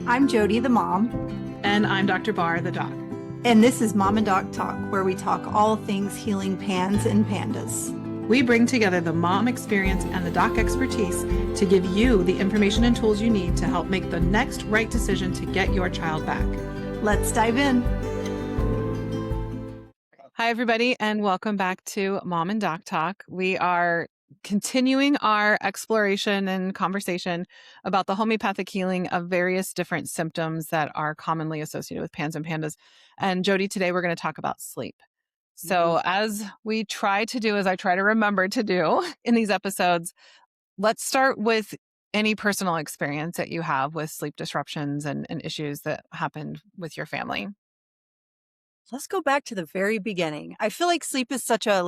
I'm Jody, the mom. And I'm Dr. Barr, the doc. And this is Mom and Doc Talk, where we talk all things healing pans and pandas. We bring together the mom experience and the doc expertise to give you the information and tools you need to help make the next right decision to get your child back. Let's dive in. Hi, everybody, and welcome back to Mom and Doc Talk. We are continuing our exploration and conversation about the homeopathic healing of various different symptoms that are commonly associated with PANS and PANDAS. And Jody, today we're going to talk about sleep. So as we try to do, as I try to remember to do in these episodes, let's start with any personal experience that you have with sleep disruptions and issues that happened with your family. Let's go back to the very beginning. I feel like sleep is such a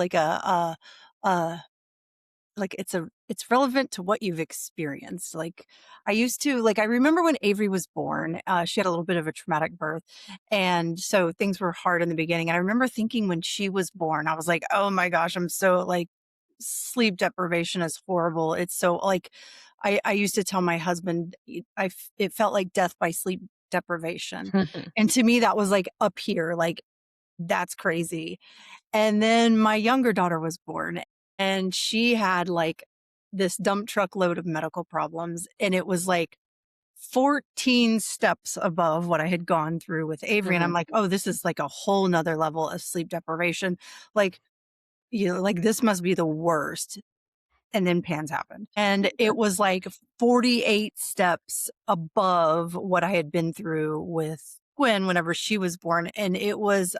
it's relevant to what you've experienced. I remember when Avery was born, she had a little bit of a traumatic birth. And so things were hard in the beginning. And I remember thinking when she was born, I was like, oh my gosh, I'm so sleep deprivation is horrible. It's so I used to tell my husband, it felt like death by sleep deprivation. And to me, that was like up here, like that's crazy. And then my younger daughter was born. And she had this dump truck load of medical problems. And it was 14 steps above what I had gone through with Avery. And I'm like, oh, this is like a whole nother level of sleep deprivation. This must be the worst. And then PANS happened. And it was 48 steps above what I had been through with Gwen whenever she was born. And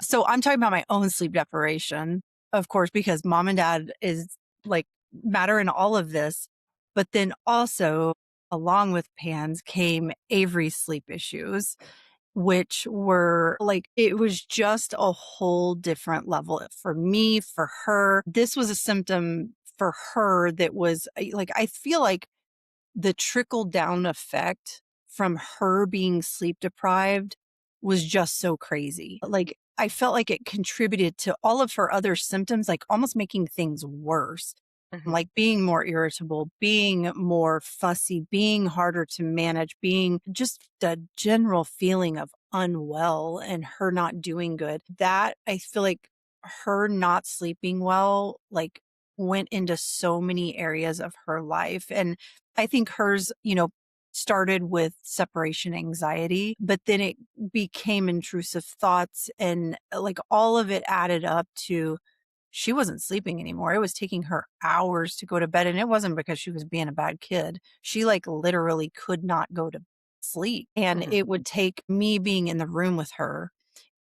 so I'm talking about my own sleep deprivation, of course, because mom and dad is matter in all of this. But then also along with PANS came Avery's sleep issues, which were it was just a whole different level for me, for her. This was a symptom for her that was I feel like the trickle down effect from her being sleep deprived was just so crazy. I felt like it contributed to all of her other symptoms, almost making things worse. Being more irritable, being more fussy, being harder to manage, being just the general feeling of unwell and her not doing good. That I feel like her not sleeping well, went into so many areas of her life. And I think hers, started with separation anxiety, but then it became intrusive thoughts and all of it added up to she wasn't sleeping anymore. It was taking her hours to go to bed. And it wasn't because she was being a bad kid. She literally could not go to sleep. And it would take me being in the room with her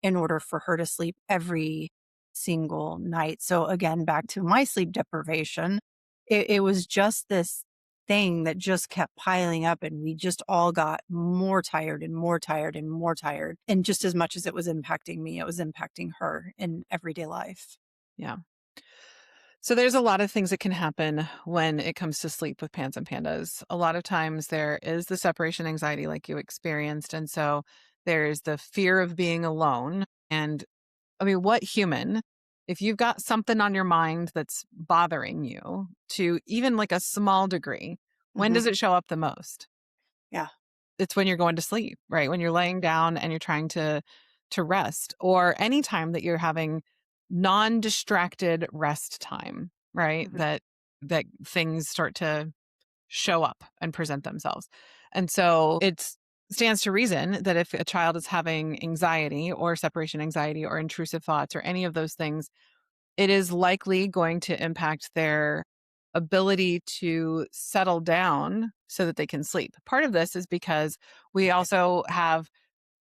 in order for her to sleep every single night. So again, back to my sleep deprivation, it was just this thing that just kept piling up, and we just all got more tired and more tired and more tired. And just as much as it was impacting me, it was impacting her in everyday life. Yeah. So there's a lot of things that can happen when it comes to sleep with PANS and PANDAS. A lot of times there is the separation anxiety like you experienced. And so there's the fear of being alone. And I mean, what human, if you've got something on your mind that's bothering you to even a small degree, when does it show up the most? Yeah. It's when you're going to sleep, right? When you're laying down and you're trying to rest, or any time that you're having non-distracted rest time, right? That things start to show up and present themselves. And so it stands to reason that if a child is having anxiety or separation anxiety or intrusive thoughts or any of those things, it is likely going to impact their ability to settle down so that they can sleep. Part of this is because we also have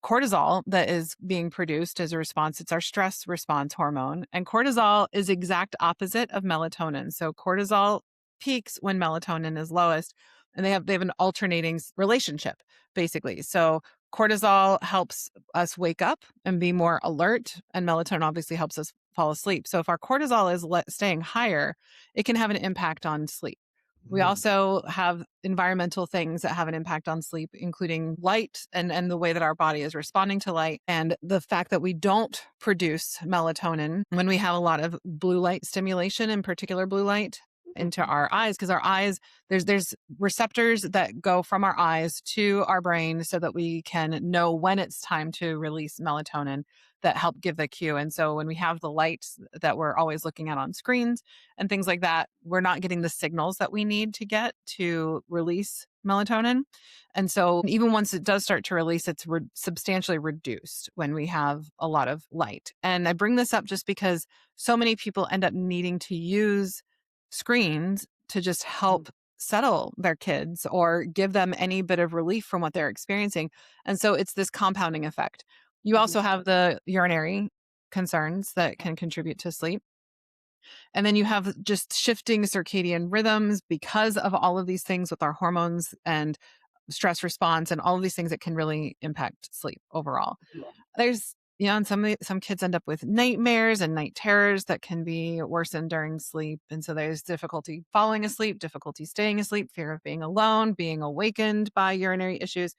cortisol that is being produced as a response. It's our stress response hormone. And cortisol is exact opposite of melatonin. So cortisol peaks when melatonin is lowest, and they have an alternating relationship, basically. So cortisol helps us wake up and be more alert, and melatonin obviously helps us fall asleep. So if our cortisol is staying higher, it can have an impact on sleep. We also have environmental things that have an impact on sleep, including light and the way that our body is responding to light, and the fact that we don't produce melatonin when we have a lot of blue light stimulation, in particular blue light. into Mhm. our eyes, because our eyes, there's receptors that go from our eyes to our brain so that we can know when it's time to release melatonin that help give the cue. And so when we have the lights that we're always looking at on screens and things like that, we're not getting the signals that we need to get to release melatonin. And so even once it does start to release, it's substantially reduced when we have a lot of light. And I bring this up just because so many people end up needing to use screens to just Mhm. help settle their kids or give them any bit of relief from what they're experiencing. And so it's this compounding effect. You Mhm. also have the urinary concerns that Yeah. can contribute to sleep. And then you have just shifting circadian rhythms because of all of these things with our hormones and stress response and all of these things that can really impact sleep overall. Yeah. There's, and some kids end up with nightmares and night terrors that can be worsened during sleep. And so there's difficulty falling asleep, difficulty staying asleep, fear of being alone, being awakened by urinary issues.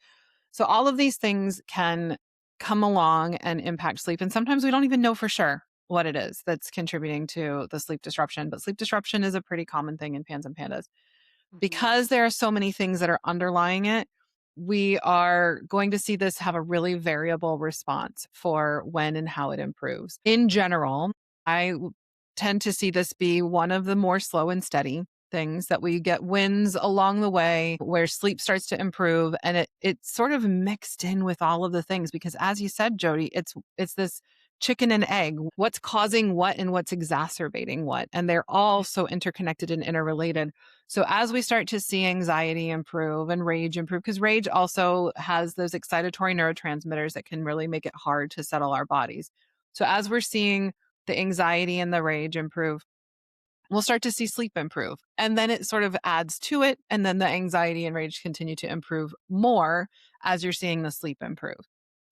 So all of these things can come along and impact sleep. And sometimes we don't even know for sure what it is that's contributing to the sleep disruption. But sleep disruption is a pretty common thing in pans and pandas. Mhm. Because there are so many things that are underlying it, we are going to see this have a really variable response for when and how it improves. In general, I tend to see this be one of the more slow and steady things that we get wins along the way where sleep starts to improve, and it's sort of mixed in with all of the things because as you said, Jody, it's this chicken and egg, what's causing what and what's exacerbating what, and they're all Yeah. so interconnected and interrelated. So as we start to see anxiety improve and rage improve, because rage also has those excitatory neurotransmitters that can really make it hard to settle our bodies. So as we're seeing the anxiety and the rage improve, we'll start to see sleep improve. And then it sort of adds to it. And then the anxiety and rage continue to improve more as you're seeing the sleep improve.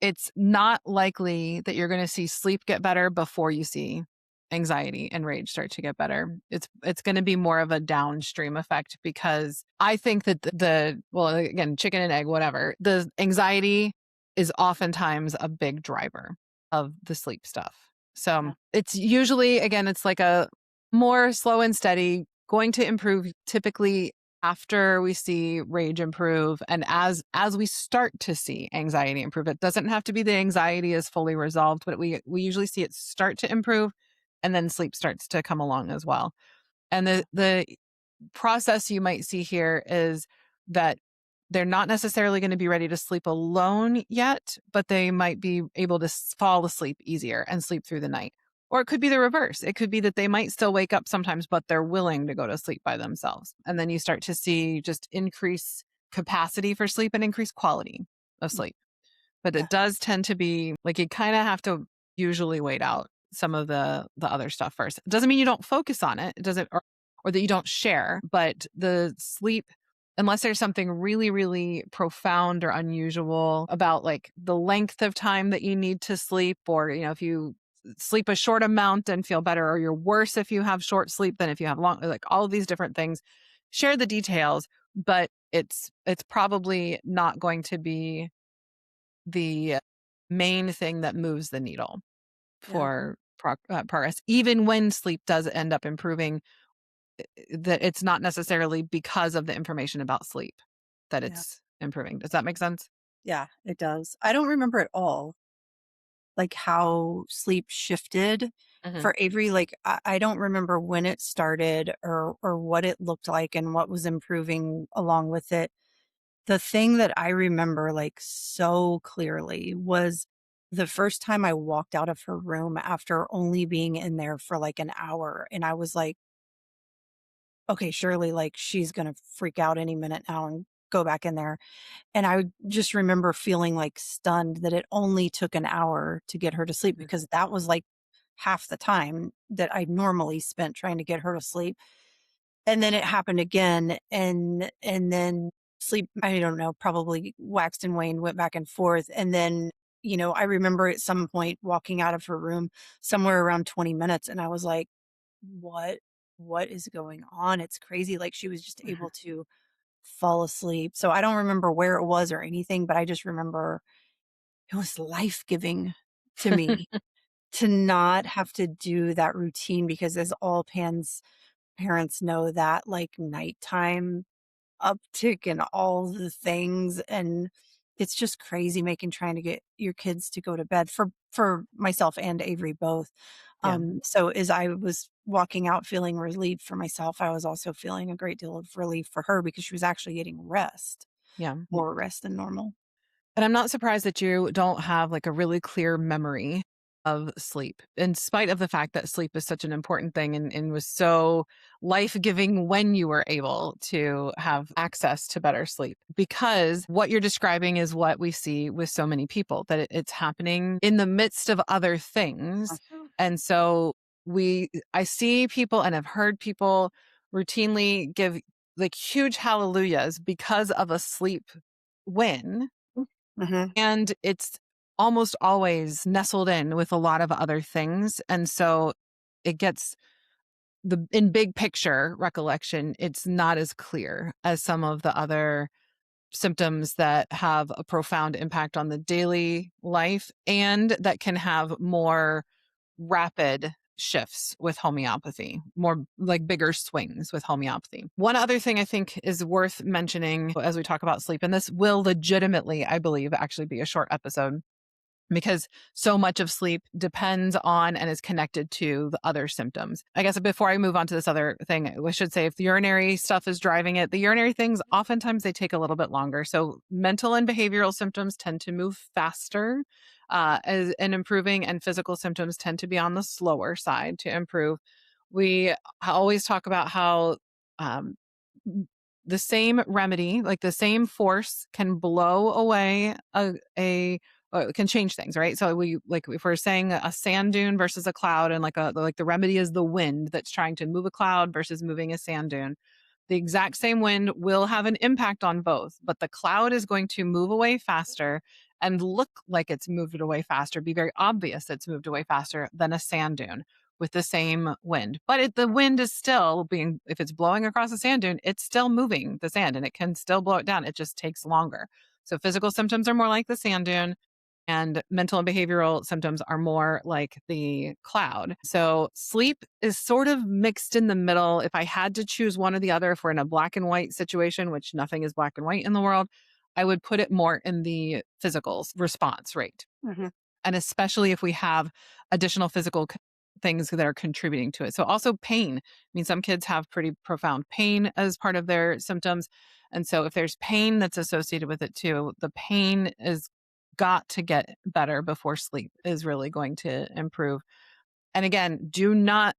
It's not likely that you're going to see sleep get better before you see anxiety and rage start to get better. It's going to be more of a downstream effect because I think that well, again, chicken and egg, whatever, the anxiety is oftentimes a big driver of the sleep stuff. So Yeah. it's usually, again, it's like a more slow and steady, going to improve typically after we see rage improve and as we start to see anxiety improve. It doesn't have to be the anxiety is fully resolved, but we usually see it start to improve and then sleep starts to come along as well. And Yeah. the process you might see here is that they're not necessarily going to be ready to sleep alone yet, but they might be able to fall asleep easier and sleep through the night. Or it could be the reverse. It could be that they might still wake up sometimes, but they're willing to go to sleep by themselves. And then you start to see just increase capacity for sleep and increase quality of Mm. sleep. But Yeah. it does tend to be like you kind of have to usually wait out some of the other stuff first. It doesn't mean you don't focus on it. It doesn't or that you don't share, but the sleep, unless there's something really, really profound or unusual about like the length of time that you need to sleep, or if you sleep a short amount and feel better, or you're worse if you have short sleep than if you have long, like all of these different things, share the details, but it's probably not going to be the main thing that moves the needle Yeah. for progress. Even when sleep does end up improving, that it's not necessarily because of the information about sleep that Yeah. it's improving. Does that make sense? Yeah, it does. I don't remember at all, like, how sleep shifted Mhm. for Avery. Like, I don't remember when it started or what it looked like and what was improving along with it. The thing that I remember, like, so clearly was the first time I walked out of her room after only being in there for, like, an hour, and I was like, "Okay, surely, like, she's gonna freak out any minute now and go back in there." And I just remember feeling, like, stunned that it only took an hour to get her to sleep Mhm. because that was, like, half the time that I normally spent trying to get her to sleep. And then it happened again, and then sleep, I don't know, probably waxed and waned, went back and forth, and then, I remember at some point walking out of her room somewhere around 20 minutes, and I was like, "What what is going on?" It's crazy, like, she was just able to fall asleep. So I don't remember where it was or anything, but I just remember it was life-giving to me to not have to do that routine because as all pans parents know that, like, nighttime uptick in all the things, and it's just crazy making trying to get your kids to go to bed for myself and Avery both. Yeah. So as I was walking out feeling relieved for myself, I was also feeling a great deal of relief for her because she was actually getting rest, Yeah. more rest than normal. And I'm not surprised that you don't have like a really clear memory of sleep, in spite of the fact that sleep is such an important thing and was so life giving when you were able to have access to better sleep. Because what you're describing is what we see with so many people, that it's happening in the midst of other things. Mhm. And so I see people and have heard people routinely give like huge hallelujahs because of a sleep win, Mhm. and it's almost always nestled in with a lot of other things. And so it gets in big picture recollection, it's not as clear as some of the other symptoms that have a profound impact on the daily life and that can have more rapid shifts with homeopathy, more like bigger swings with homeopathy. One other thing I think is worth mentioning as we talk about sleep, and this will legitimately, I believe, actually be a short episode because so much of sleep depends on and is connected to the other symptoms. I guess before I move on to this other thing, I should say if the urinary stuff is driving it, the urinary things, oftentimes they take a little bit longer. So mental and behavioral symptoms tend to move faster and improving, and physical symptoms tend to be on the slower side to improve. We always talk about how um, the same remedy, like the same force, can blow away a can change things, right? So we like if we're saying a sand dune versus a cloud, and like the remedy is the wind that's trying to move a cloud versus moving a sand dune. The exact same wind will have an impact on both, but the cloud is going to move away faster and look like it's moved away faster, be very obvious it's moved away faster than a sand dune with the same wind. But the wind is still being, if it's blowing across a sand dune, it's still moving the sand and it can still blow it down. It just takes longer. So physical symptoms are more like the sand dune, and mental and behavioral symptoms are more like the cloud. So sleep is sort of mixed in the middle. If I had to choose one or the other, if we're in a black and white situation, which nothing is black and white in the world, I would put it more in the physical response rate. Mhm. And especially if we have additional physical things that are contributing to it. So also pain. I mean, some kids have pretty profound pain as part of their symptoms. And so if there's pain that's associated with it too, the pain is got to get better before sleep is really going to improve. And again,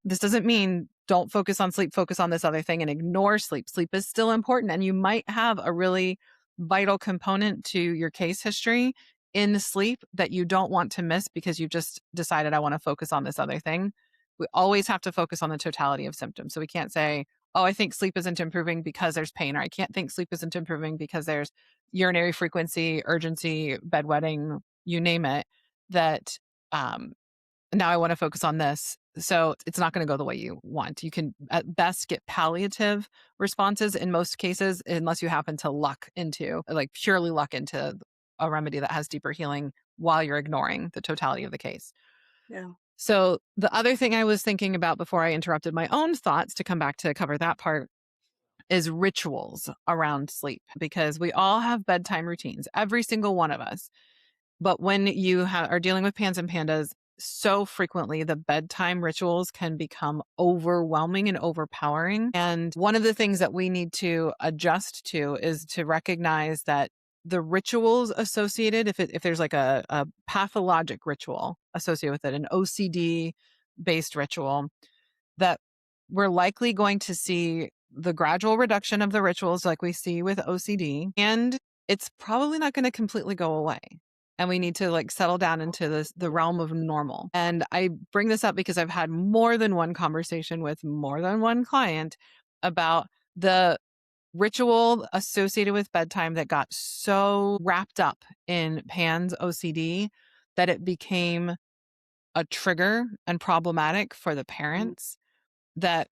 this doesn't mean don't focus on sleep, focus on this other thing and ignore sleep. Sleep is still important. And you might have a really vital component to your case history in sleep that you don't want to miss because you just decided, I want to focus on this other thing. We always have to focus on the totality of symptoms. So we can't say, oh, I think sleep isn't improving because there's pain, or I can't think sleep isn't improving because there's urinary frequency, urgency, bedwetting, you name it, that um, now I want to focus on this. So it's not going to go the way you want. You can at best get palliative responses in most cases, unless you happen to purely luck into a remedy that has deeper healing while you're ignoring the totality of the case. Yeah. So the other thing I was thinking about before I interrupted my own thoughts to come back to cover that part is rituals around sleep, because we all have bedtime routines, every single one of us. But when you are dealing with pans and pandas, so frequently the bedtime rituals can become overwhelming and overpowering. And one of the things that we need to adjust to is to recognize that the rituals associated, if there's like a pathologic ritual associated with it, an OCD based ritual, that we're likely going to see the gradual reduction of the rituals like we see with OCD, and it's probably not going to completely go away. And we need to like settle down into the realm of normal. And I bring this up because I've had more than one conversation with more than one client about the ritual associated with bedtime that got so wrapped up in Pan's OCD that it became a trigger and problematic for the Mhm. parents, that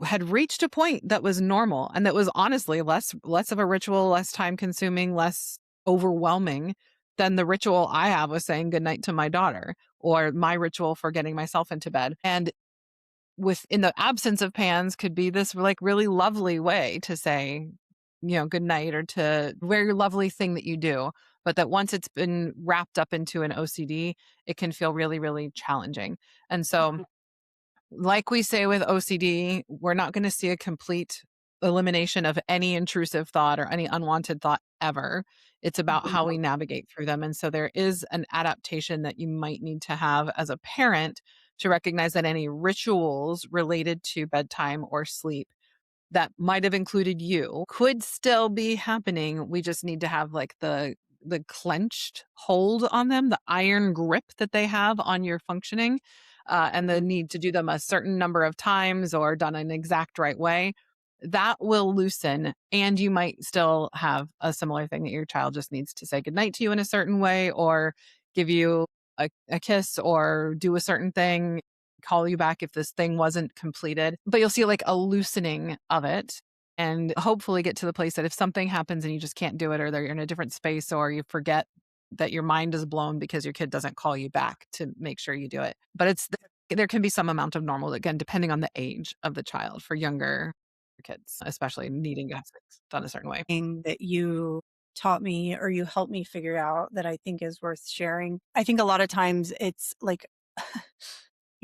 had reached a point that was normal and that was honestly less of a ritual, less time consuming, less overwhelming than the ritual I have with saying goodnight to my daughter, or my ritual for getting myself into bed. And with in the absence of pans could be this like really lovely way to say, good night or to very lovely thing that you do. But that once it's been wrapped up into an OCD, it can feel really, really challenging. And so, Mhm. like we say with OCD, we're not going to see a complete elimination of any intrusive thought or any unwanted thought ever. It's about how we navigate through them. And so there is an adaptation that you might need to have as a parent to recognize that any rituals related to bedtime or sleep that might have included you could still be happening. We just need to have like the clenched hold on them, the iron grip that they have on your functioning, and the Mhm. need to do them a certain number of times or done an exact right way. That will loosen, and you might still have a similar thing that your child just needs to say goodnight to you in a certain way, or give you a kiss, or do a certain thing, call you back if this thing wasn't completed. But you'll see like a loosening of it and hopefully get to the place that if something happens and you just can't do it, or they're in a different space, or you forget that your mind is blown because your kid doesn't call you back to make sure you do it. But there can be some amount of normal, again, depending on the age of the child for younger kids, especially needing to have sex done a certain way. Thing that you taught me or you helped me figure out that I think is worth sharing. I think a lot of times it's like,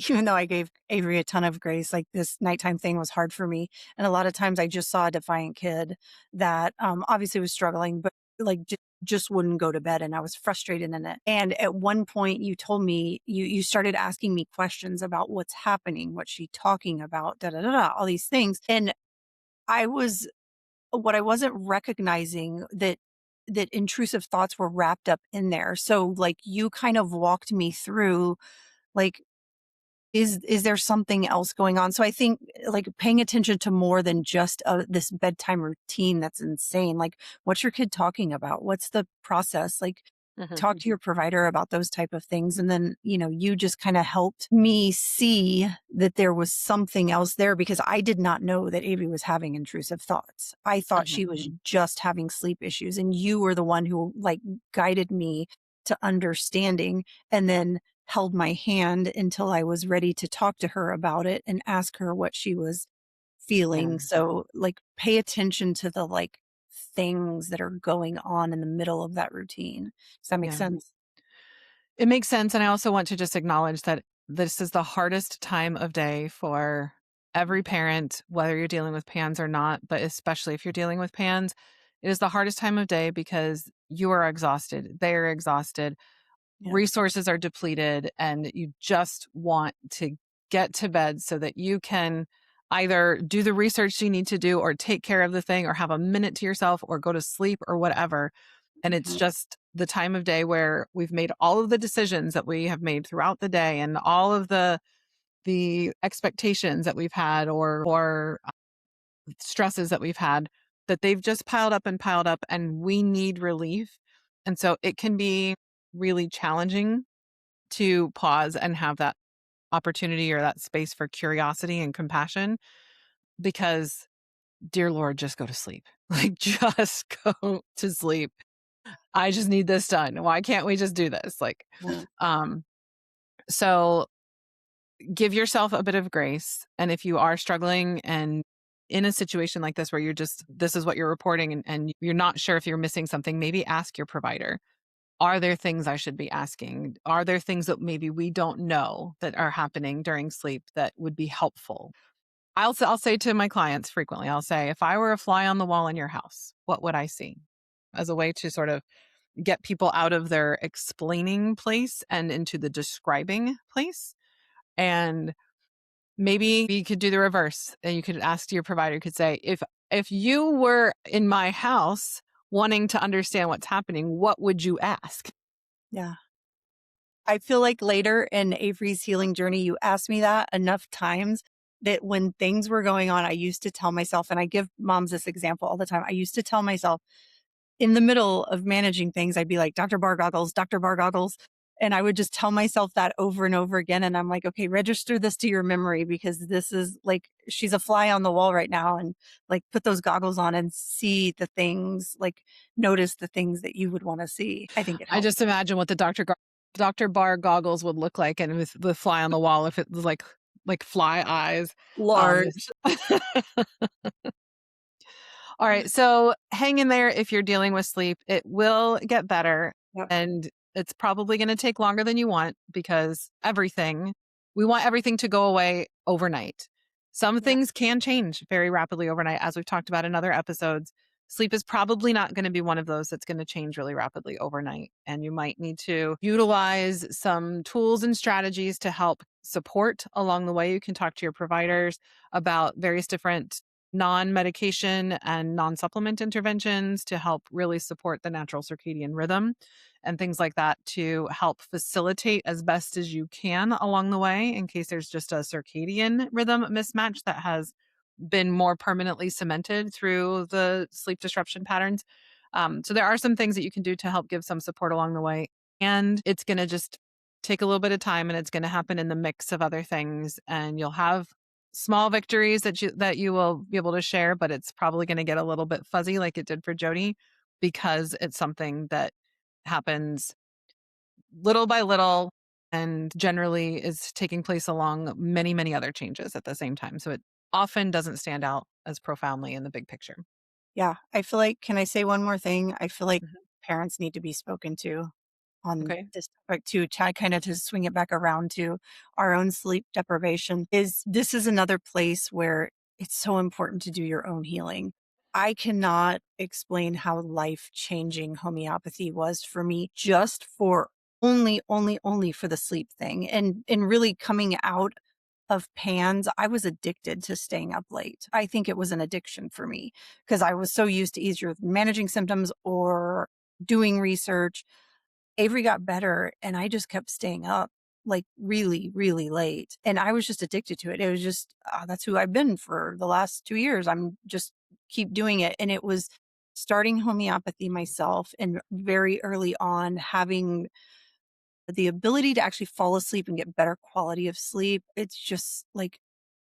even though I gave Avery a ton of grace, like this nighttime thing was hard for me. And a lot of times I just saw a defiant kid that obviously was struggling, but like just wouldn't go to bed. And I was frustrated in it. And at one point you told me, you started asking me questions about what's happening, what's she talking about, da da da da, all these things. And I was what I wasn't recognizing that intrusive thoughts were wrapped up in there. So like you kind of walked me through like is there something else going on? So I think like paying attention to more than just this bedtime routine that's insane. Like what's your kid talking about? What's the process? Like Mhm. talk to your provider about those type of things. And then, you just kind of helped me see that there was something else there because I did not know that Avery was having intrusive thoughts. I thought Mhm. she was just having sleep issues. And you were the one who like guided me to understanding and then held my hand until I was ready to talk to her about it and ask her what she was Yeah. feeling. So, like, pay attention to the like things that are going on in the middle of that routine. Does that make Yeah. sense? It makes sense, and I also want to just acknowledge that this is the hardest time of day for every parent, whether you're dealing with PANS or not, but especially if you're dealing with PANS, it is the hardest time of day because you are exhausted, they are exhausted, Yeah. resources are depleted, and you just want to get to bed so that you can either do the research you need to do or take care of the thing or have a minute to yourself or go to sleep or whatever. And it's Mhm. just the time of day where we've made all of the decisions that we have made throughout the day and all of the expectations that we've had or stresses that we've had, that they've just piled up and we need relief. And so it can be really challenging to pause and have that opportunity or that space for curiosity and compassion because, dear Lord, just go to sleep. Like, just go to sleep. I just need this done. Why can't we just do this? Like, Yeah. um, so give yourself a bit of grace. And if you are struggling and in a situation like this where this is what you're reporting and you're not sure if you're missing something, maybe ask your provider. Are there things I should be asking? Are there things that maybe we don't know that are happening during sleep that would be helpful? I'll say to my clients frequently, I'll say, if I were a fly on the wall in your house, what would I see? As a way to sort of get people out of their explaining place and into the describing place. And maybe you could do the reverse and you could ask your provider, you could say, if you were in my house wanting to understand what's happening, what would you ask? Yeah. I feel like later in Avery's healing journey, you asked me that enough times that when things were going on, I used to tell myself, and I give moms this example all the time. I used to tell myself, in the middle of managing things, I'd be like, Dr. Bar goggles, Dr. Bar goggles. And I would just tell myself that over and over again. And I'm like, okay, register this to your memory because this is like, she's a fly on the wall right now. And like, put those goggles on and see the things, like, notice the things that you would want to see. I think it I helps. just imagine what the Dr. Bar goggles would look like and with the fly on the wall if it was like like fly eyes on this. Large. All right. So hang in there if you're dealing with sleep. It will get better, Yep. and it's probably going to take longer than you want because we want everything to go away overnight. Some Yeah. things can change very rapidly overnight, as we've talked about in other episodes. Sleep is probably not going to be one of those that's going to change really rapidly overnight. And you might need to utilize some tools and strategies to help support along the way. You can talk to your providers about various different non-medication and non-supplement interventions to help really support the natural circadian rhythm and things like that to help facilitate as best as you can along the way in case there's just a circadian rhythm mismatch that has been more permanently cemented through the sleep disruption patterns. So there are some things that you can do to help give some support along the way. And it's going to just take a little bit of time, and it's going to happen in the mix of other things. And you'll have small victories that you will be able to share, but it's probably going to get a little bit fuzzy like it did for Jody because it's something that happens little by little and generally is taking place along many, many other changes at the same time. So it often doesn't stand out as profoundly in the big picture. Yeah. I feel like, can I say one more thing? I feel like Mhm. parents need to be spoken to on Okay. this topic too, to kind of to swing it back around to our own sleep deprivation. Is this is another place where it's so important to do your own healing. I cannot explain how life changing homeopathy was for me, just for only for the sleep thing, and really coming out of pans. I was addicted to staying up late. I think it was an addiction for me because I was so used to either managing symptoms or doing research. Avery got better and I just kept staying up like really, really late. And I was just addicted to it. It was just, that's who I've been for the last 2 years. I'm just keep doing it. And it was starting homeopathy myself and very early on having the ability to actually fall asleep and get better quality of sleep. It's just like,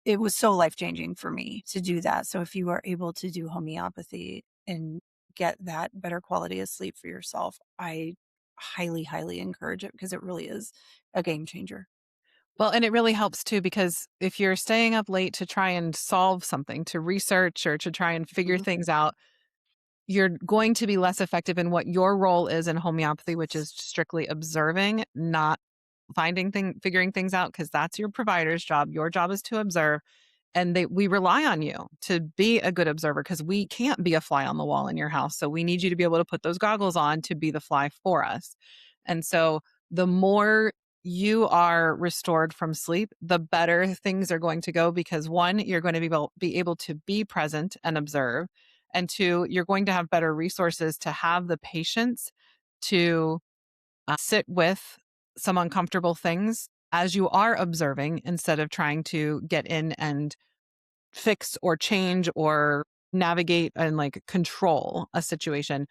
it was so life changing for me to do that. So if you are able to do homeopathy and get that better quality of sleep for yourself, I highly, highly encourage it because it really is a game changer. Well, and it really helps too, because if you're staying up late to try and solve something, to research or to try and figure Mhm. things out, you're going to be less effective in what your role is in homeopathy, which is strictly observing, not figuring things out, because that's your provider's job. Your job is to observe, and we rely on you to be a good observer because we can't be a fly on the wall in your house. So we need you to be able to put those goggles on to be the fly for us. And so the more you are restored from sleep, the better things are going to go because one, you're going to be able to be present and observe. And two, you're going to have better resources to have the patience to sit with some uncomfortable things as you are observing instead of trying to get in and fix or change or navigate and like control a situation.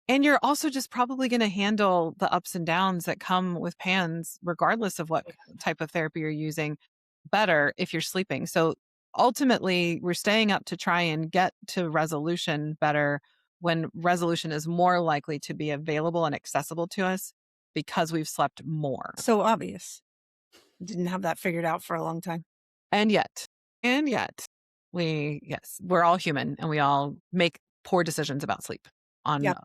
And you're also just probably going to handle the ups and downs that come with PANS, regardless of what type of therapy you're using, better if you're sleeping. So ultimately, we're staying up to try and get to resolution better when resolution is more likely to be available and accessible to us because we've slept more. So obvious. Didn't have that figured out for a long time. And yet, and yet, yes, we're all human and we all make poor decisions about sleep on Yep.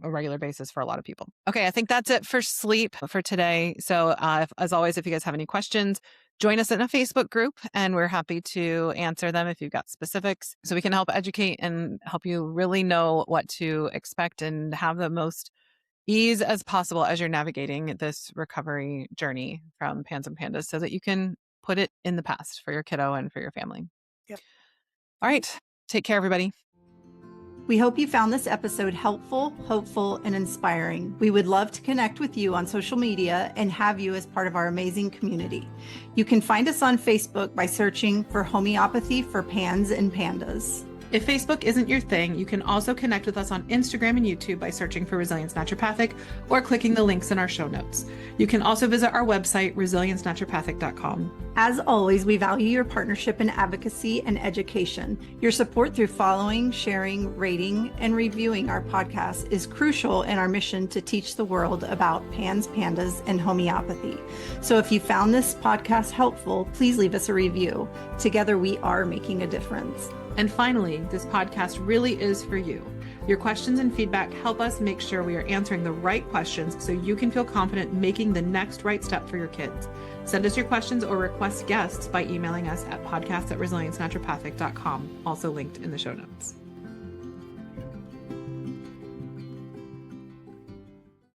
a regular basis for a lot of people. Okay, I think that's it for sleep for today. So, as always, if you guys have any questions, join us in a Facebook group and we're happy to answer them if you've got specifics so we can help educate and help you really know what to expect and have the most ease as possible as you're navigating this recovery journey from Pans and Pandas so that you can put it in the past for your kiddo and for your family. Yep. All right, take care, everybody. We hope you found this episode helpful, hopeful, and inspiring. We would love to connect with you on social media and have you as part of our amazing community. You can find us on Facebook by searching for Homeopathy for Pans and Pandas. If Facebook isn't your thing, you can also connect with us on Instagram and YouTube by searching for Resilience Naturopathic or clicking the links in our show notes. You can also visit our website, resiliencenaturopathic.com. As always, we value your partnership in advocacy and education. Your support through following, sharing, rating, and reviewing our podcast is crucial in our mission to teach the world about PANS, PANDAS, and homeopathy. So if you found this podcast helpful, please leave us a review. Together, we are making a difference. And finally, this podcast really is for you. Your questions and feedback help us make sure we are answering the right questions so you can feel confident making the next right step for your kids. Send us your questions or request guests by emailing us at podcast@resiliencenaturopathic.com, also linked in the show notes.